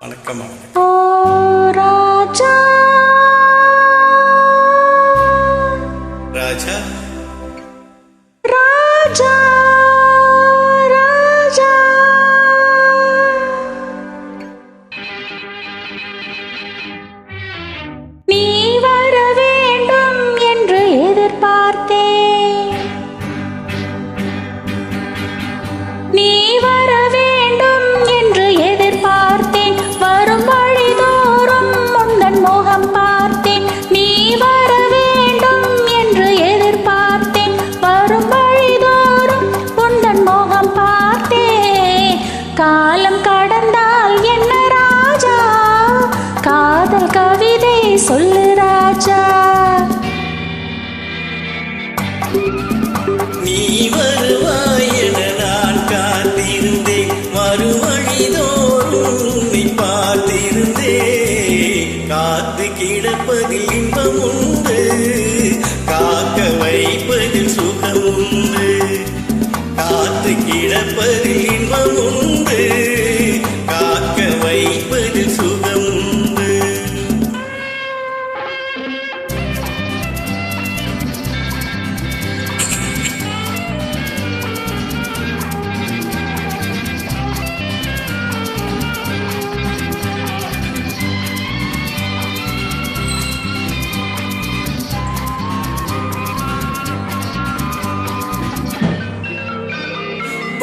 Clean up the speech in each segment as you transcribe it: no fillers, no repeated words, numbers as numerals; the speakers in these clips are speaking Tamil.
வணக்கம். ஓ ராஜா ராஜா ராஜா ராஜா நீ வர வேண்டும் என்று எதிர்பார்த்தேன். நீ வர வேண்டும் என்று எதிர்பார்த்தேன். வரும் வழிதோறும் உந்தன் முகம் பார்த்தேன். நீ வர வேண்டும் என்று எதிர்பார்த்தேன். வரும் வழிதோறும் உந்தன் முகம் பார்த்தேன். காலம் கடந்தால் என்ன ராஜா, காதல் கவிதை சொல்லு ராஜா. நீ வருவாய் என நான் காத்திருந்தேன். மறுவழிதோறும் உன்னை பார்த்திருந்தேன். காத்து கிடப்பதில் இன்பம் உண்டு, காக்க வைப்பதில் சுகம் உண்டு. காத்து கிடப்பதில் இன்பம் உண்டு, காக்க வைப்பதில் சுகம் உண்டு.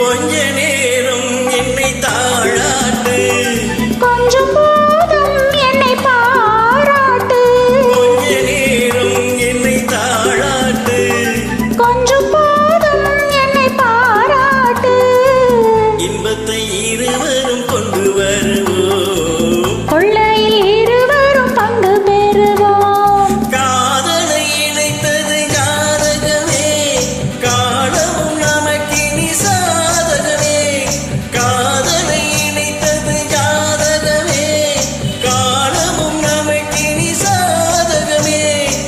கொஞ்ச நேரம் என்னை தாழாட்டு, கொஞ்சம் போதும் என்னை பாராட்டு. கொஞ்ச நேரம் என்னை தாழாட்டு. கொஞ்சம் போதும் என்னை பாராட்டு. இன்பத்தை இருவரும் கொண்டு வருவோம், கொள்ளையில் இருவரும் பங்கு பெறுவோம். காதலை இணைத்தது ஜாதகமே, காலமும் நமக்கினி சாதகமே. காதலை இணைத்தது ஜாதகமே, காலமும் நமக்கினி சாதகமே.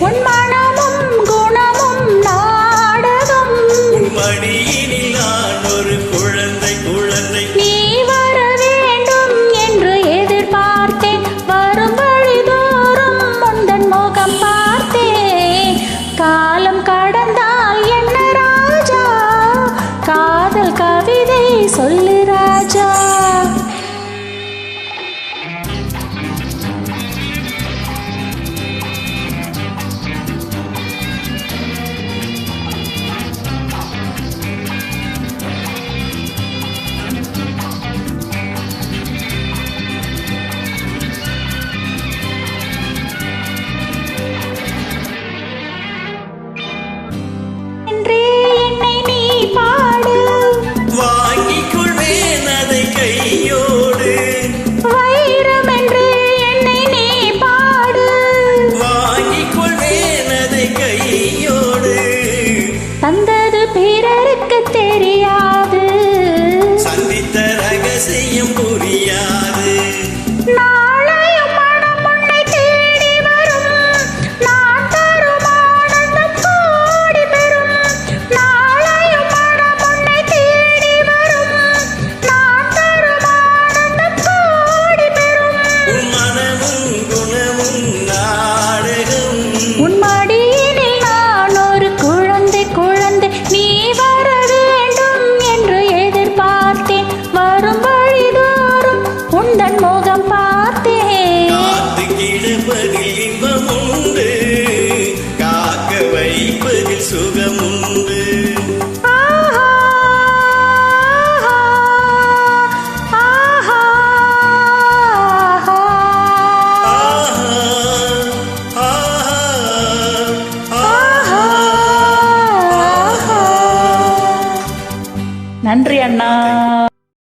உன் மனமும் குணமும் நாடகம். உன் மடியினில் நான் ஒரு குழந்தை குழந்தை. நீ வர வேண்டும் என்று எதிர்பார்த்தேன். வரும் வழிதோறும் உந்தன் முகம் பார்த்தேன். காலம் கடந்தால் என்ன ராஜா, காதல் கவிதை சொல்லு ராஜா. என்றே என்னை நீ பாடு, வாங்கிக் கொள்வேன் அதை கையோடு. வைரம் என்று என்னை நீ பாடு. வாங்கிக் கொள்வேன் அதை கையோடு. தந்தது பிறருக்கு தெரியாது, சந்தித்த ரகசியம் புரியாது. நாளையும் மனம் உன்னை தேடி வரும். நான் தரும் ஆனந்தம் கோடி பெறும். நாளையும் மனம் உன்னை தேடி வரும். நான் தரும் ஆனந்தம் கோடி பெறும். உன் மனமும் குணமும் நாடகம். உன் மடியினில் நான் ஒரு குழந்தை குழந்தை. நீ வர வேண்டும் என்று எதிர்பார்த்தேன். வரும் வழிதோறும் உந்தன் முகம் பார்த்தேன். காத்து கிடப்பதில் இன்பம் உண்டு, காக்க வைப்பதில் சுகம் உண்டு. ஆஹா, ஆஹா, ஆஹா, ஆஹா. நன்றி அண்ணா.